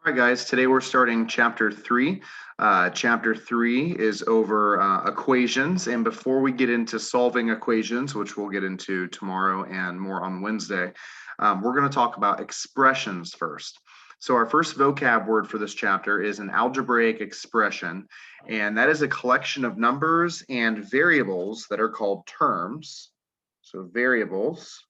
All right, guys, today we're starting chapter 3. Chapter 3 is over equations. And before we get into solving equations, which we'll get into tomorrow and more on Wednesday, we're going to talk about expressions first. So our first vocab word for this chapter is an algebraic expression, and that is a collection of numbers and variables that are called terms. So variables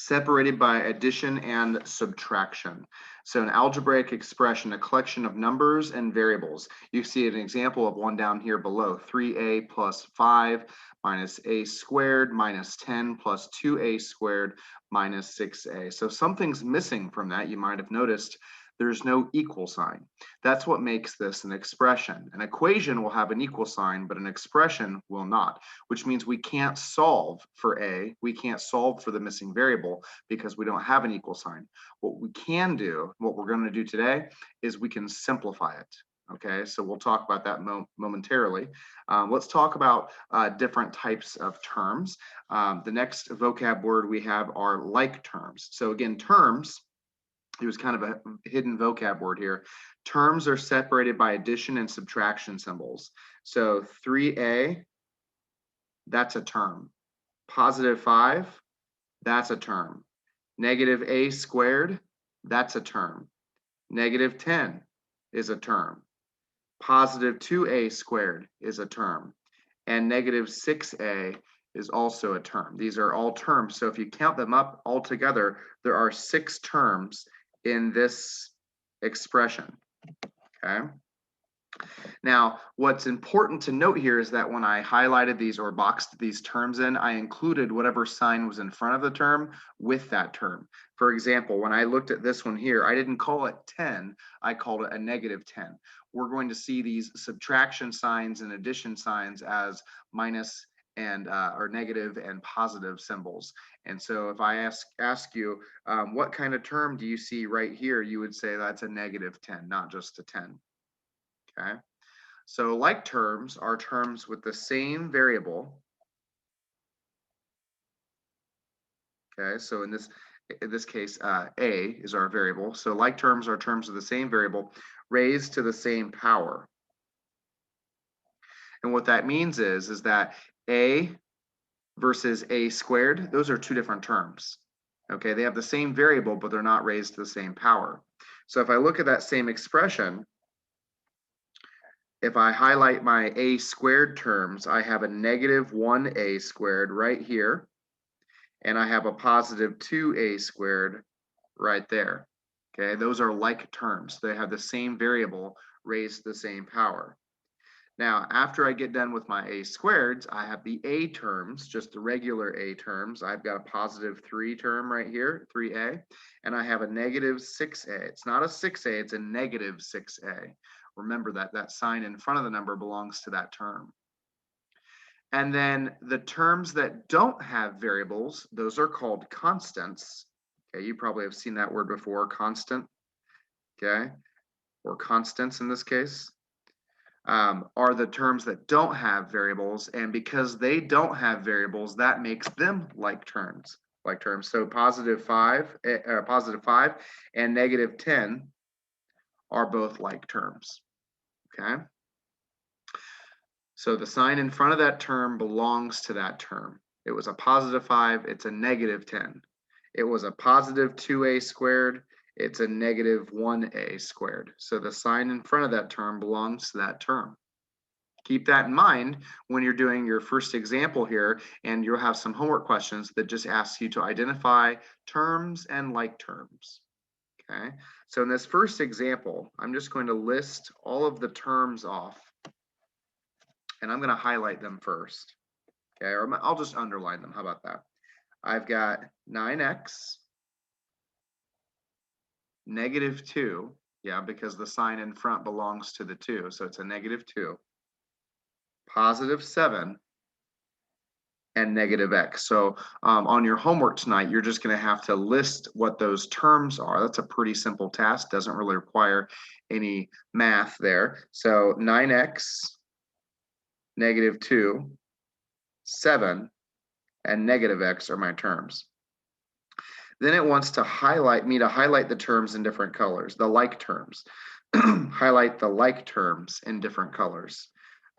separated by addition and subtraction. So an algebraic expression, a collection of numbers and variables. You see an example of one down here below, 3a plus 5 minus a squared minus 10 plus 2a squared minus 6a. So something's missing from that. You might have noticed there's no equal sign. That's what makes this an expression. An equation will have an equal sign, but an expression will not, which means we can't solve for a, we can't solve for the missing variable because we don't have an equal sign. What we can do, what we're going to do today, is we can simplify it. Okay, so we'll talk about that momentarily. Let's talk about different types of terms. The next vocab word we have are like terms. So again, terms, it was kind of a hidden vocab word here. Terms are separated by addition and subtraction symbols. So 3a, that's a term. Positive 5, that's a term. Negative a squared, that's a term. Negative 10 is a term. Positive 2a squared is a term. And negative 6a is also a term. These are all terms. So if you count them up all together, there are 6 terms in this expression. Okay. Now, what's important to note here is that when I highlighted these or boxed these terms in, I included whatever sign was in front of the term with that term. For example, when I looked at this one here, I didn't call it 10, I called it a negative 10. We're going to see these subtraction signs and addition signs as minus and or negative and positive symbols. And so if I ask you, what kind of term do you see right here? You would say that's a negative 10, not just a 10. Okay. So like terms are terms with the same variable. Okay, so in this case, a is our variable. So like terms are terms with the same variable raised to the same power. And what that means is that a versus a squared, those are two different terms. Okay, they have the same variable, but they're not raised to the same power. So if I look at that same expression, if I highlight my a squared terms, I have a negative 1a squared right here, and I have a positive 2a squared right there. Okay, those are like terms. They have the same variable raised to the same power. Now, after I get done with my a squareds, I have the a terms, just the regular a terms. I've got a positive 3 term right here, 3a, and I have a negative 6a. It's not a 6a, it's a negative 6a. Remember that that sign in front of the number belongs to that term. And then the terms that don't have variables, those are called constants. Okay, you probably have seen that word before, constant, okay, or constants in this case. Are the terms that don't have variables, and because they don't have variables, that makes them like terms. So positive 5 and negative 10 are both like terms. Okay. So the sign in front of that term belongs to that term. It was a positive 5, it's a negative 10. It was a positive 2a squared, it's a negative 1a squared. So the sign in front of that term belongs to that term. Keep that in mind when you're doing your first example here, and you'll have some homework questions that just ask you to identify terms and like terms. Okay, so in this first example, I'm just going to list all of the terms off, and I'm going to highlight them first. Okay, or I'll just underline them. How about that? I've got 9x, negative 2, yeah, because the sign in front belongs to the 2, so it's a negative 2, positive 7, and negative x. So on your homework tonight, you're just going to have to list what those terms are. That's a pretty simple task, doesn't really require any math there. So 9x, negative 2, 7, and negative x are my terms. Then it wants to highlight the terms in different colors, the like terms. Highlight the like terms in different colors.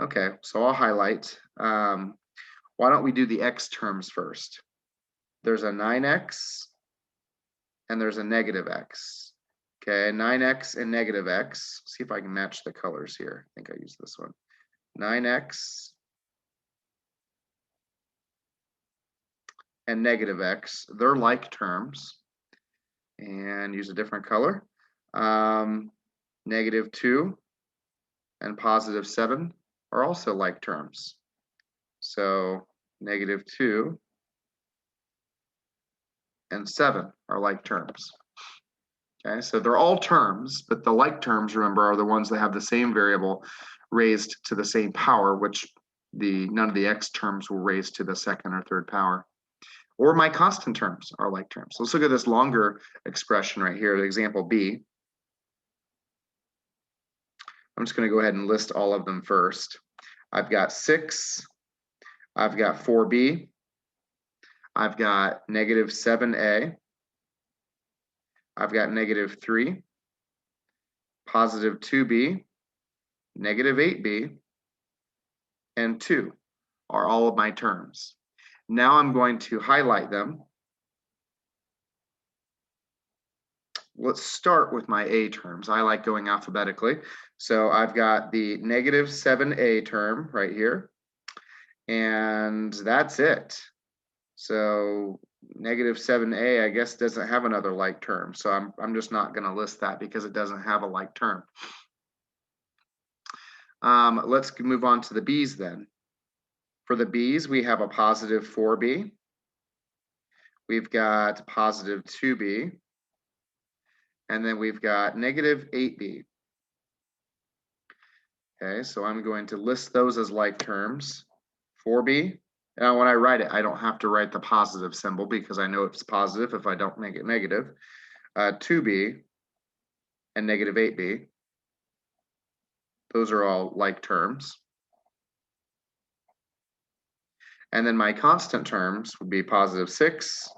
Okay, so I'll highlight. Why don't we do the x terms first? There's a 9x and there's a negative x. Okay, 9x and negative x. See if I can match the colors here. I think I used this one. 9x and negative x, they're like terms. And use a different color. Negative 2 and positive 7 are also like terms. So negative 2 and 7 are like terms. Okay, so they're all terms, but the like terms, remember, are the ones that have the same variable raised to the same power, which none of the x terms will raise to the second or third power. Or my constant terms are like terms. So let's look at this longer expression right here, example B. I'm just going to go ahead and list all of them first. I've got 6, I've got 4b, I've got negative 7a, I've got negative 3, positive 2b, negative 8b, and 2 are all of my terms. Now I'm going to highlight them. Let's start with my a terms. I like going alphabetically. So I've got the negative 7a term right here. And that's it. So negative 7a, I guess, doesn't have another like term. So I'm just not going to list that because it doesn't have a like term. Let's move on to the b's then. For the b's, we have a positive 4b. We've got positive 2b. And then we've got negative 8b. Okay, so I'm going to list those as like terms. 4b. Now, when I write it, I don't have to write the positive symbol because I know it's positive if I don't make it negative. 2b and negative 8b. Those are all like terms. And then my constant terms would be positive 6.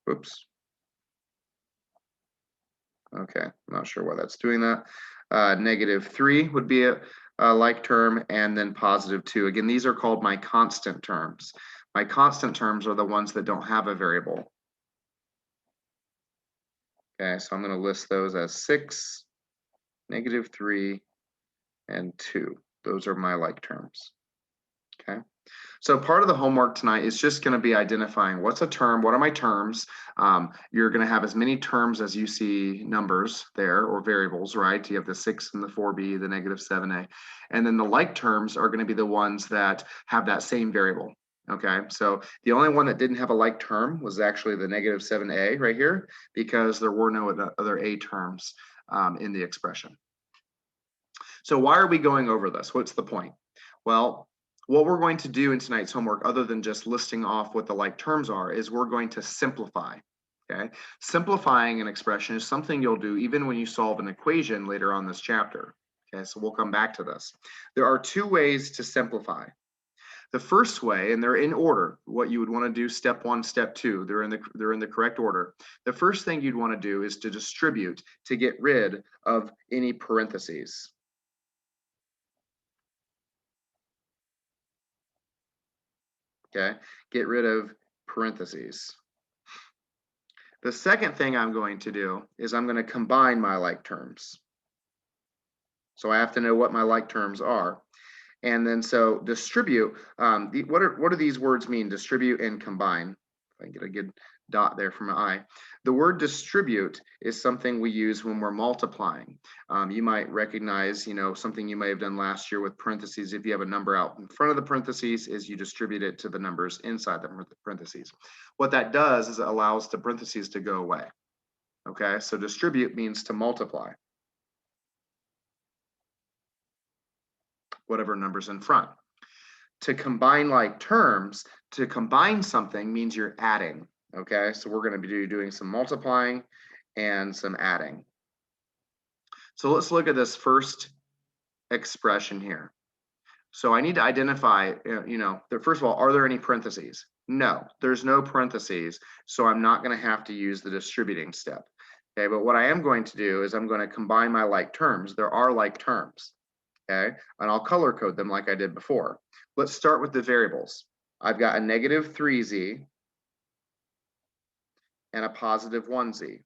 Whoops. Okay, I'm not sure why that's doing that. Negative 3 would be a like term, and then positive 2. Again, these are called my constant terms. My constant terms are the ones that don't have a variable. Okay, so I'm going to list those as 6, negative 3, and 2. Those are my like terms. Okay. So part of the homework tonight is just going to be identifying what's a term, what are my terms. You're going to have as many terms as you see numbers there or variables, right? You have the 6 and the 4b, the negative 7a. And then the like terms are going to be the ones that have that same variable. Okay, so the only one that didn't have a like term was actually the negative 7a right here because there were no other a terms in the expression. So why are we going over this? What's the point? Well, what we're going to do in tonight's homework, other than just listing off what the like terms are, is we're going to simplify. Okay, simplifying an expression is something you'll do even when you solve an equation later on this chapter. Okay, so we'll come back to this. There are two ways to simplify. The first way, and they're in order, what you would want to do, step 1, step 2, they're in the correct order. The first thing you'd want to do is to distribute to get rid of any parentheses. Okay, get rid of parentheses. The second thing I'm going to do is I'm going to combine my like terms. So I have to know what my like terms are. And then so distribute, what do these words mean? Distribute and combine. If I can get a good dot there for my eye. The word distribute is something we use when we're multiplying. You might recognize, something you may have done last year with parentheses. If you have a number out in front of the parentheses, is you distribute it to the numbers inside the parentheses. What that does is it allows the parentheses to go away. Okay, so distribute means to multiply whatever number's in front. To combine like terms, to combine something means you're adding. Okay, so we're going to be doing some multiplying and some adding. So let's look at this first expression here. So I need to identify, first of all, are there any parentheses? No, there's no parentheses, so I'm not going to have to use the distributing step. Okay, but what I am going to do is I'm going to combine my like terms. There are like terms, okay, and I'll color code them like I did before. Let's start with the variables. I've got a negative 3z and a positive 1z.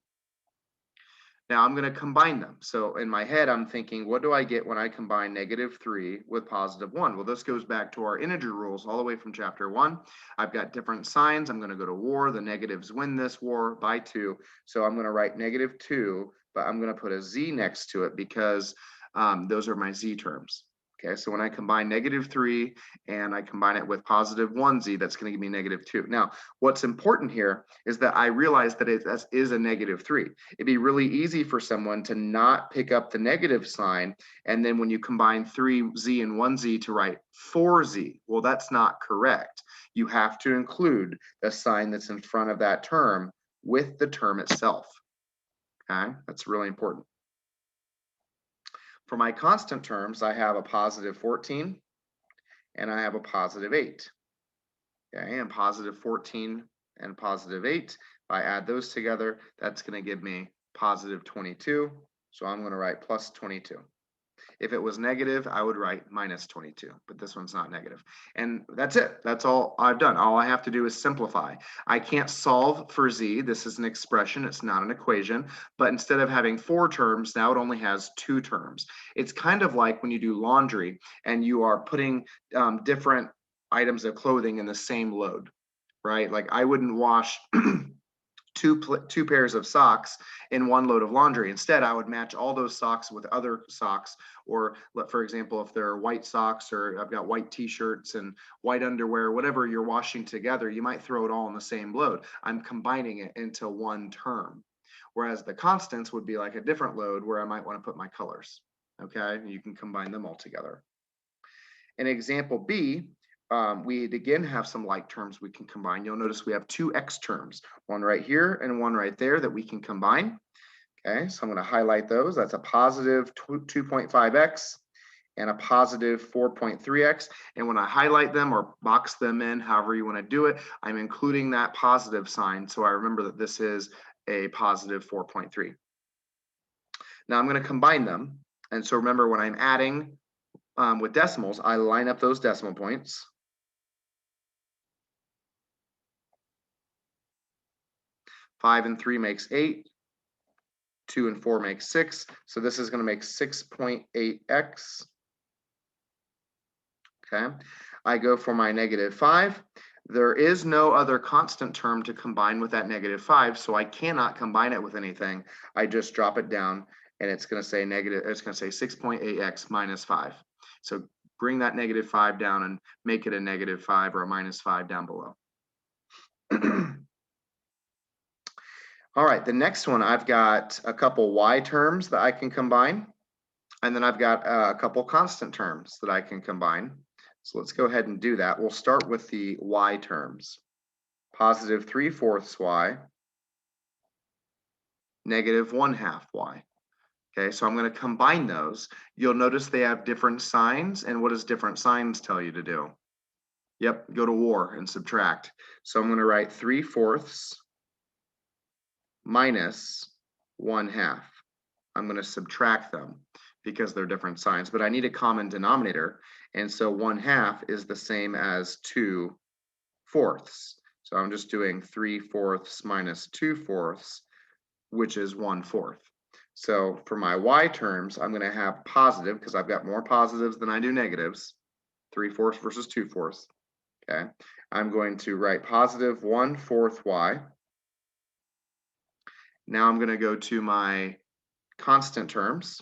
Now I'm going to combine them. So in my head, I'm thinking, what do I get when I combine negative 3 with positive 1? Well, this goes back to our integer rules all the way from chapter 1. I've got different signs. I'm going to go to war. The negatives win this war by 2. So I'm going to write negative 2, but I'm going to put a z next to it because those are my z terms. Okay, so when I combine negative 3 and I combine it with positive 1z, that's going to give me negative 2. Now, what's important here is that I realize that it is a negative 3. It'd be really easy for someone to not pick up the negative sign, and then when you combine 3z and 1z to write 4z. Well, that's not correct. You have to include the sign that's in front of that term with the term itself. Okay, that's really important. For my constant terms, I have a positive 14 and I have a positive 8. Okay, and positive 14 and positive 8, if I add those together, that's going to give me positive 22. So I'm going to write plus 22. If it was negative, I would write minus 22, but this one's not negative. And that's it. That's all I've done. All I have to do is simplify. I can't solve for z. This is an expression. It's not an equation. But instead of having 4 terms, now it only has 2 terms. It's kind of like when you do laundry and you are putting different items of clothing in the same load, right? Like I wouldn't wash two pairs of socks in one load of laundry. Instead, I would match all those socks with other socks, or for example, if they're white socks, or I've got white t-shirts and white underwear, whatever you're washing together, you might throw it all in the same load. I'm combining it into one term. Whereas the constants would be like a different load where I might want to put my colors. Okay, you can combine them all together. In example B, we again have some like terms we can combine. You'll notice we have 2 x terms, one right here and one right there that we can combine. Okay, so I'm going to highlight those. That's a positive 2.5x and a positive 4.3x. And when I highlight them or box them in, however you want to do it, I'm including that positive sign. So I remember that this is a positive 4.3. Now I'm going to combine them. And so remember, when I'm adding with decimals, I line up those decimal points. 5 and 3 makes 8. 2 and 4 makes 6. So this is going to make 6.8x. Okay. I go for my negative 5. There is no other constant term to combine with that negative 5, so I cannot combine it with anything. I just drop it down, and it's going to say negative. It's going to say 6.8x minus 5. So bring that negative 5 down and make it a negative 5 or a minus 5 down below. All right, the next one, I've got a couple y terms that I can combine, and then I've got a couple constant terms that I can combine. So let's go ahead and do that. We'll start with the y terms. Positive 3/4 y, negative 1/2 y. Okay, so I'm going to combine those. You'll notice they have different signs, and what does different signs tell you to do? Yep, go to war and subtract. So I'm going to write 3/4 minus 1/2. I'm going to subtract them because they're different signs, but I need a common denominator. And so 1/2 is the same as 2/4. So I'm just doing 3/4 minus 2/4, which is 1/4. So for my y terms, I'm going to have positive because I've got more positives than I do negatives. 3/4 versus 2/4. Okay. I'm going to write positive 1/4 y. Now I'm going to go to my constant terms.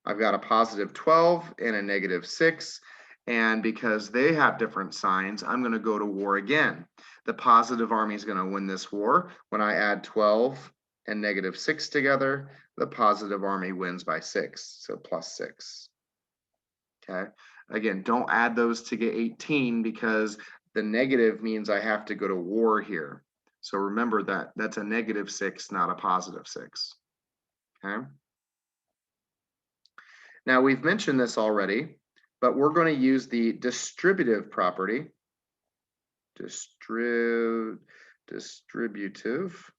I've got a positive 12 and a negative 6. And because they have different signs, I'm going to go to war again. The positive army is going to win this war. When I add 12 and negative 6 together, the positive army wins by 6, so plus 6. Okay. Again, don't add those to get 18 because the negative means I have to go to war here. So remember that that's a negative 6, not a positive 6. Okay. Now we've mentioned this already, but we're going to use the distributive property, distributive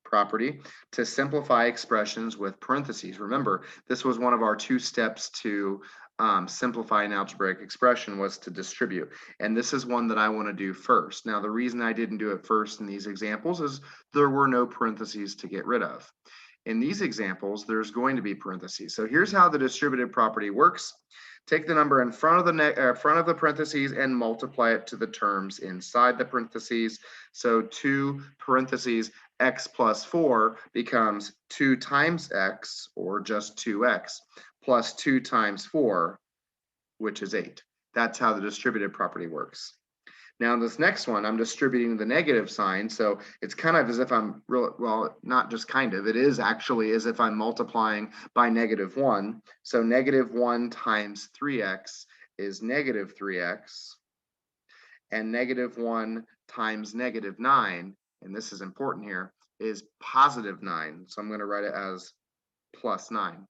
property to simplify expressions with parentheses. Remember, this was one of our 2 steps to simplify an algebraic expression was to distribute. And this is one that I want to do first. Now, the reason I didn't do it first in these examples is there were no parentheses to get rid of. In these examples, there's going to be parentheses. So here's how the distributive property works. Take the number in front of the parentheses and multiply it to the terms inside the parentheses. So 2 parentheses x plus 4 becomes 2 times x, or just 2x, plus 2 times 4, which is 8. That's how the distributive property works. Now, in this next one, I'm distributing the negative sign. So it's kind of as if I'm well, not just kind of, it is actually as if I'm multiplying by -1. So -1 times 3x is -3x. And -1 times -9, and this is important here, is +9. So I'm going to write it as +9.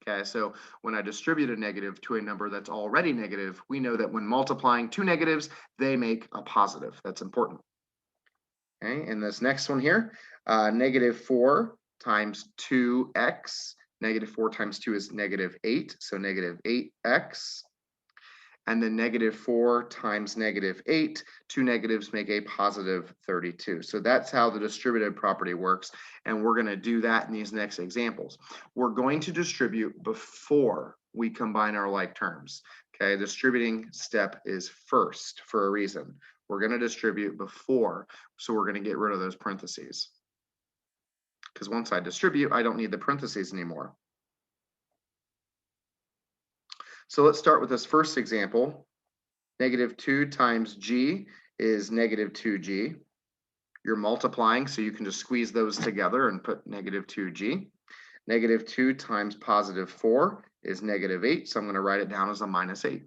Okay, so when I distribute a negative to a number that's already negative, we know that when multiplying 2 negatives, they make a positive. That's important. Okay, and this next one here, -4 times 2x, -4 times 2 is -8, so -8x. And then -4 times -8, 2 negatives make a +32. So that's how the distributive property works. And we're going to do that in these next examples. We're going to distribute before we combine our like terms. Okay, distributing step is first for a reason. We're going to distribute before, so we're going to get rid of those parentheses. Because once I distribute, I don't need the parentheses anymore. So let's start with this first example. -2 times g is -2g. You're multiplying, so you can just squeeze those together and put -2g. -2 times +4 is -8, so I'm going to write it down as a -8.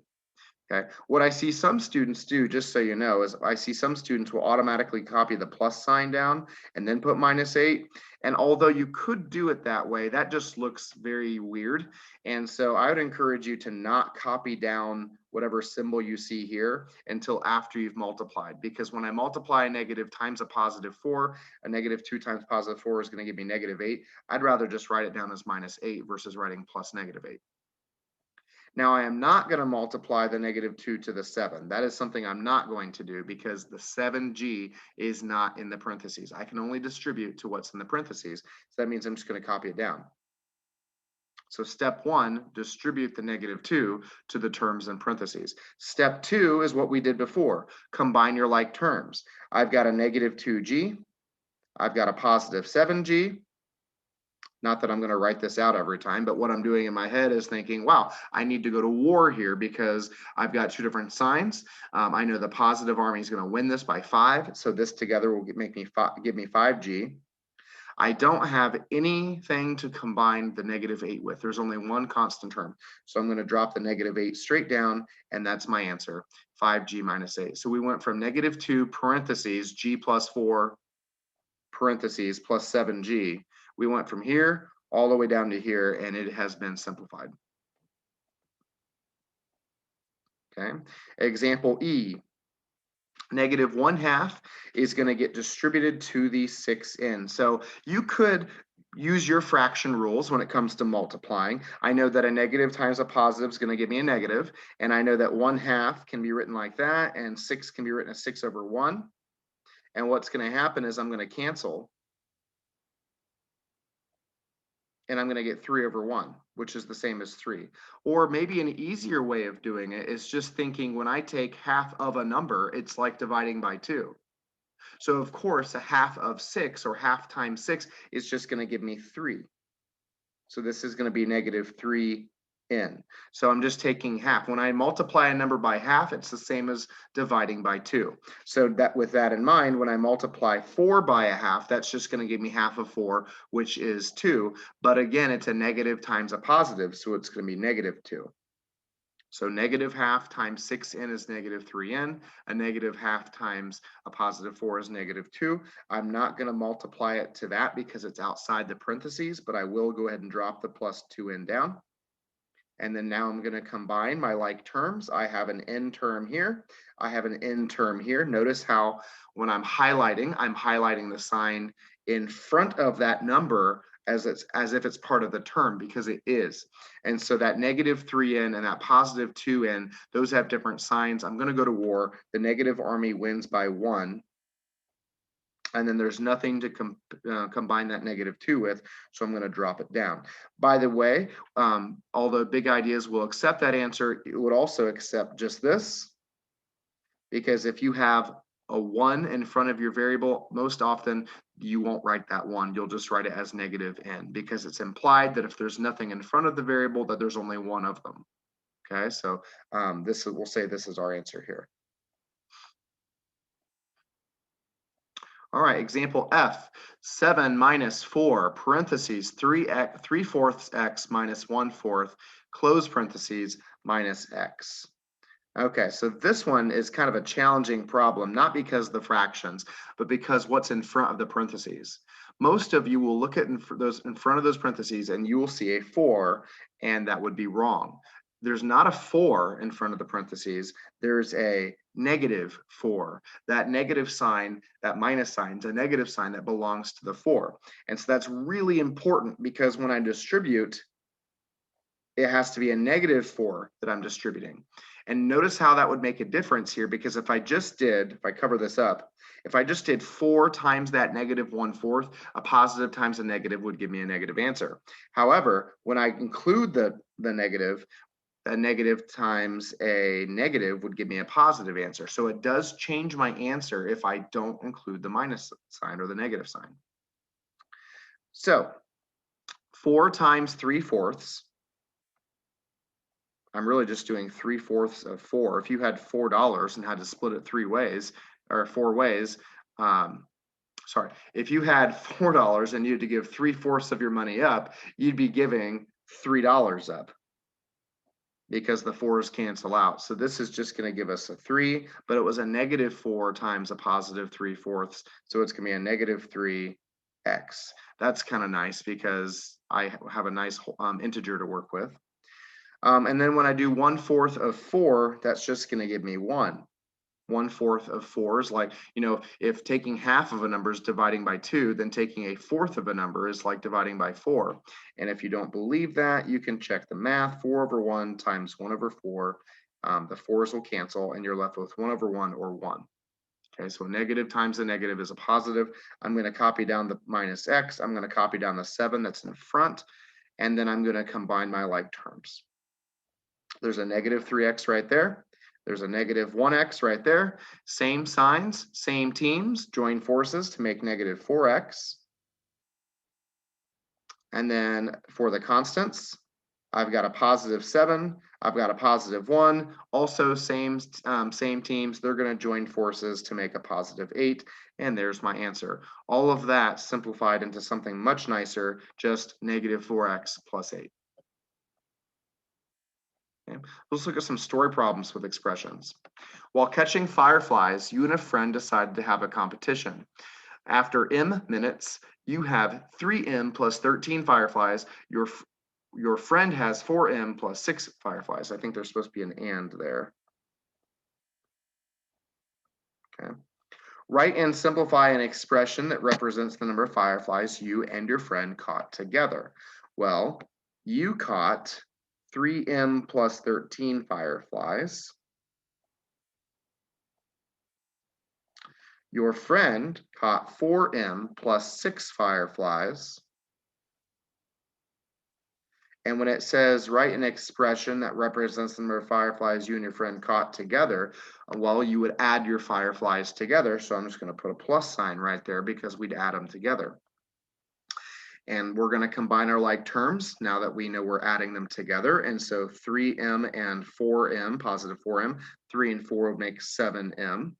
Okay, what I see some students do, just so you know, is I see some students will automatically copy the plus sign down and then put -8. And although you could do it that way, that just looks very weird. And so I would encourage you to not copy down whatever symbol you see here until after you've multiplied. Because when I multiply a negative times a +4, a -2 times +4 is going to give me -8. I'd rather just write it down as -8 versus writing plus -8. Now, I am not going to multiply the -2 to the 7. That is something I'm not going to do because the 7g is not in the parentheses. I can only distribute to what's in the parentheses. So that means I'm just going to copy it down. So step 1, distribute the -2 to the terms in parentheses. Step 2 is what we did before. Combine your like terms. I've got a -2g. I've got a +7g. Not that I'm going to write this out every time, but what I'm doing in my head is thinking, wow, I need to go to war here because I've got 2 different signs. I know the positive army is going to win this by 5. So this together will give me 5g. I don't have anything to combine the -8 with. There's only one constant term. So I'm going to drop the -8 straight down, and that's my answer, 5g minus 8. So we went from -2 parentheses g plus 4 parentheses plus 7g. We went from here all the way down to here, and it has been simplified. Okay. Example E, -1/2 is going to get distributed to the 6n. So you could use your fraction rules when it comes to multiplying. I know that a negative times a positive is going to give me a negative, and I know that 1/2 can be written like that, and 6 can be written as 6/1. And what's going to happen is I'm going to cancel, and I'm going to get 3/1, which is the same as 3. Or maybe an easier way of doing it is just thinking when I take half of a number, it's like dividing by 2. So of course, a half of 6 or half times 6 is just going to give me 3. So this is going to be -3n. So I'm just taking half. When I multiply a number by half, it's the same as dividing by 2. So that with that in mind, when I multiply 4 by a half, that's just going to give me half of 4, which is 2. But again, it's a negative times a positive, so it's going to be -2. So -1/2 times 6n is -3n. A -1/2 times a +4 is -2. I'm not going to multiply it to that because it's outside the parentheses, but I will go ahead and drop the +2n down. And then now I'm going to combine my like terms. I have an n term here. I have an n term here. Notice how when I'm highlighting the sign in front of that number as if it's part of the term, because it is. And so that negative 3n and that positive 2n, those have different signs. I'm going to go to war. The negative army wins by 1. And then there's nothing to combine that negative 2 with, so I'm going to drop it down. By the way, although big ideas will accept that answer, it would also accept just this, because if you have a 1 in front of your variable, most often you won't write that 1. You'll just write it as negative n, because it's implied that if there's nothing in front of the variable, that there's only one of them. Okay, so we'll say this is our answer here. All right, example F, 7 minus 4, parentheses, 3/4 x minus 1/4, close parentheses, minus x. Okay, so this one is kind of a challenging problem, not because of the fractions, but because what's in front of the parentheses. Most of you will look at in front of those parentheses and you will see a 4, and that would be wrong. There's not a 4 in front of the parentheses. There's a negative 4. That negative sign, that minus sign, is a negative sign that belongs to the 4. And so that's really important, because when I distribute, it has to be a negative 4 that I'm distributing. And notice how that would make a difference here, because if I cover this up, if I just did 4 times that negative 1/4, a positive times a negative would give me a negative answer. However, when I include the negative, a negative times a negative would give me a positive answer. So it does change my answer if I don't include the minus sign or the negative sign. So 4 times 3/4. I'm really just doing 3/4 of 4. If you had $4 and had to split it 3 ways or 4 ways, if you had $4 and you had to give 3/4 of your money up, you'd be giving $3 up, because the 4s cancel out. So this is just going to give us a 3, but it was a negative 4 times a positive 3/4. So it's going to be a negative 3x. That's kind of nice, because I have a nice integer to work with. And then when I do 1/4 of 4, that's just going to give me 1. 1/4 of 4 is like, if taking half of a number is dividing by 2, then taking a fourth of a number is like dividing by 4. And if you don't believe that, you can check the math. 4/1 times 1/4. The 4s will cancel, and you're left with 1/1 or 1. Okay, so a negative times a negative is a positive. I'm going to copy down the minus x. I'm going to copy down the 7 that's in front, and then I'm going to combine my like terms. There's a negative 3x right there. There's a negative 1x right there. Same signs, same teams, join forces to make negative 4x. And then for the constants, I've got a positive 7. I've got a positive 1. Also same teams. They're going to join forces to make a positive 8. And there's my answer. All of that simplified into something much nicer, just negative 4x plus 8. Okay. Let's look at some story problems with expressions. While catching fireflies, you and a friend decided to have a competition. After m minutes, you have 3m plus 13 fireflies. Your friend has 4m plus 6 fireflies. I think there's supposed to be an and there. Okay. Write and simplify an expression that represents the number of fireflies you and your friend caught together. Well, you caught 3m plus 13 fireflies. Your friend caught 4m plus 6 fireflies. And when it says write an expression that represents the number of fireflies you and your friend caught together, well, you would add your fireflies together. So I'm just going to put a plus sign right there, because we'd add them together. And we're going to combine our like terms now that we know we're adding them together. And so 3m and 4m, positive 4m, 3 and 4 would make 7m.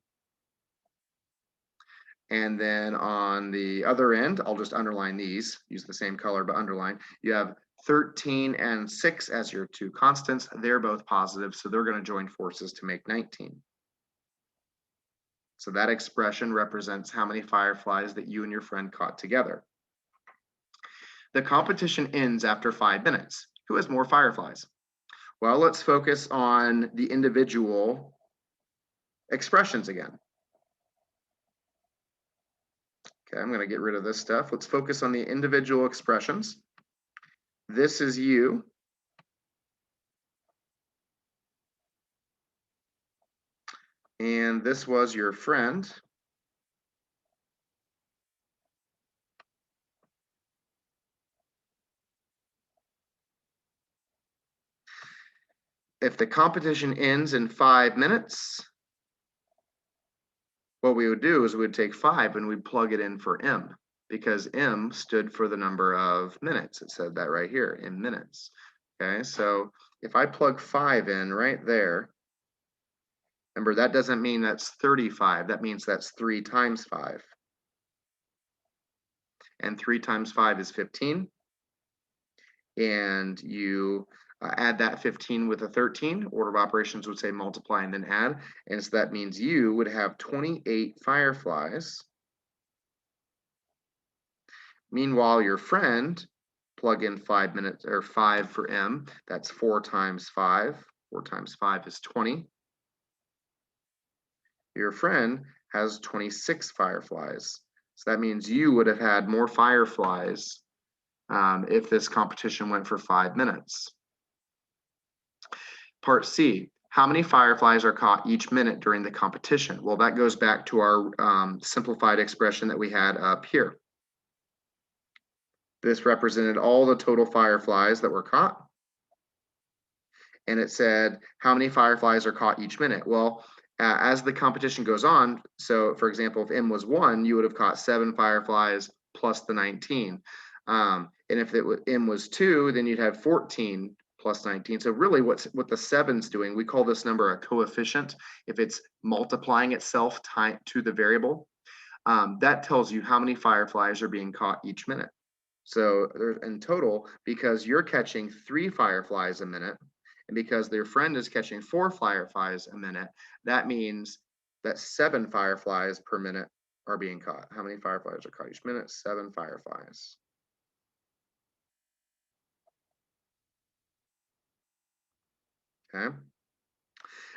And then on the other end, I'll just underline these, use the same color, but underline. You have 13 and 6 as your 2 constants. They're both positive, so they're going to join forces to make 19. So that expression represents how many fireflies that you and your friend caught together. The competition ends after 5 minutes. Who has more fireflies? Well, let's focus on the individual expressions again. Okay, I'm going to get rid of this stuff. Let's focus on the individual expressions. This is you. And this was your friend. If the competition ends in 5 minutes, what we would do is we would take 5 and we'd plug it in for M, because M stood for the number of minutes. It said that right here, in minutes. Okay, so if I plug 5 in right there, remember that doesn't mean that's 35, that means that's 3 times 5. And 3 times 5 is 15. And you add that 15 with a 13. Order of operations would say multiply and then add. And so that means you would have 28 fireflies. Meanwhile, your friend, plug in 5 minutes or 5 for M. That's 4 times 5. 4 times 5 is 20. Your friend has 26 fireflies. So that means you would have had more fireflies if this competition went for 5 minutes. Part C, how many fireflies are caught each minute during the competition? Well, that goes back to our simplified expression that we had up here. This represented all the total fireflies that were caught. And it said, how many fireflies are caught each minute? Well, as the competition goes on, so for example, if M was 1, you would have caught 7 fireflies plus the 19. And if M was 2, then you'd have 14 plus 19. So really what the 7's doing, we call this number a coefficient. If it's multiplying itself to the variable, that tells you how many fireflies are being caught each minute. So there's in total, because you're catching 3 fireflies a minute, and because their friend is catching 4 fireflies a minute, that means that 7 fireflies per minute are being caught. How many fireflies are caught each minute? 7 fireflies. Okay.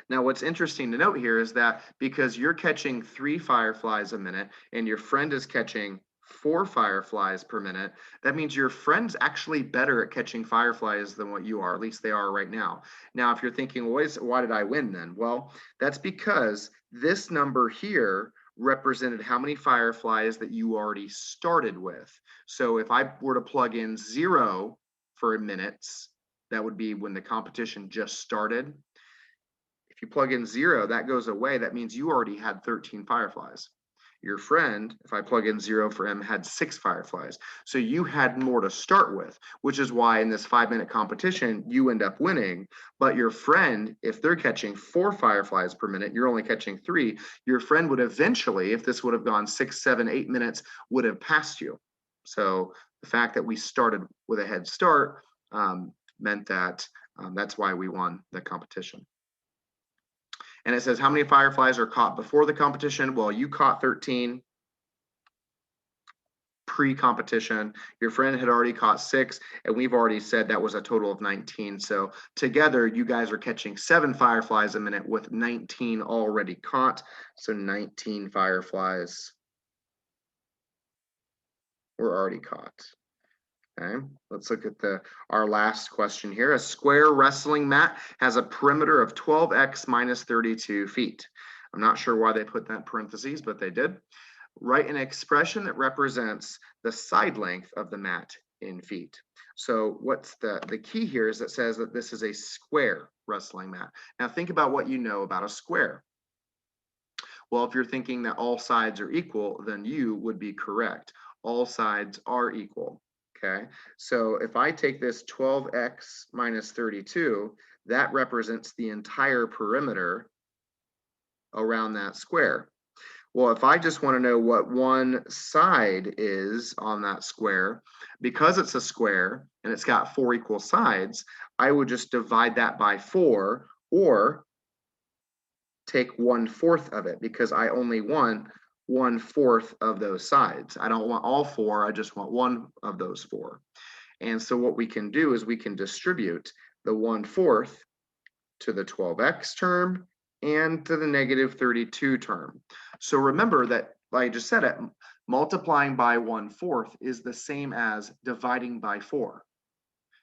Now, what's interesting to note here is that because you're catching 3 fireflies a minute and your friend is catching 4 fireflies per minute, that means your friend's actually better at catching fireflies than what you are. At least they are right now. Now, if you're thinking, well, why did I win then? Well, that's because this number here represented how many fireflies that you already started with. So if I were to plug in 0 for minutes, that would be when the competition just started. If you plug in 0, that goes away. That means you already had 13 fireflies. Your friend, if I plug in 0 for him, had 6 fireflies. So you had more to start with, which is why in this 5-minute competition, you end up winning. But your friend, if they're catching 4 fireflies per minute, you're only catching 3, your friend would eventually, if this would have gone 6, 7, 8 minutes, would have passed you. So the fact that we started with a head start meant that that's why we won the competition. And it says how many fireflies are caught before the competition? Well, you caught 13 pre-competition. Your friend had already caught 6, and we've already said that was a total of 19. So together, you guys are catching 7 fireflies a minute with 19 already caught. So 19 fireflies were already caught. Okay, let's look at our last question here. A square wrestling mat has a perimeter of 12x minus 32 feet. I'm not sure why they put that in parentheses, but they did. Write an expression that represents the side length of the mat in feet. So what's the key here is it says that this is a square wrestling mat. Now think about what you know about a square. Well, if you're thinking that all sides are equal, then you would be correct. All sides are equal. Okay, so if I take this 12x minus 32, that represents the entire perimeter around that square. Well, if I just want to know what one side is on that square, because it's a square and it's got 4 equal sides, I would just divide that by 4 or take 1/4 of it, because I only want 1/4 of those sides. I don't want all 4, I just want one of those 4. And so what we can do is we can distribute the 1/4 to the 12x term, and to the negative 32 term. So remember that, like I just said it, multiplying by 1/4 is the same as dividing by 4.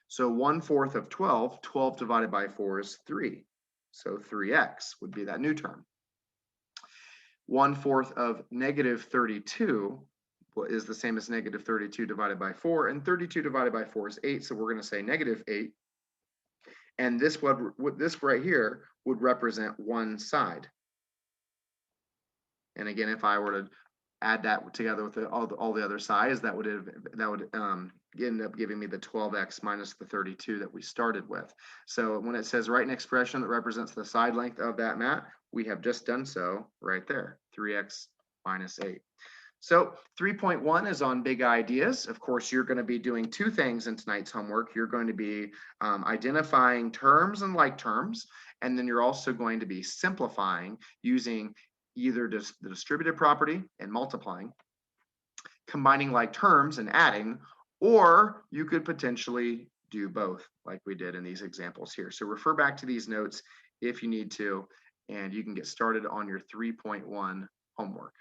So 1/4 of 12, 12 divided by 4 is 3. So 3x would be that new term. 1/4 of negative 32 is the same as negative 32 divided by 4, and 32 divided by 4 is 8, so we're going to say negative 8. And this right here would represent one side. And again, if I were to add that together with all the other sides, that would end up giving me the 12x minus the 32 that we started with. So when it says write an expression that represents the side length of that mat, we have just done so right there, 3x minus 8. So 3.1 is on big ideas. Of course, you're going to be doing two things in tonight's homework. You're going to be identifying terms and like terms, and then you're also going to be simplifying using either the distributive property and multiplying, combining like terms and adding, or you could potentially do both like we did in these examples here. So refer back to these notes if you need to, and you can get started on your 3.1 homework.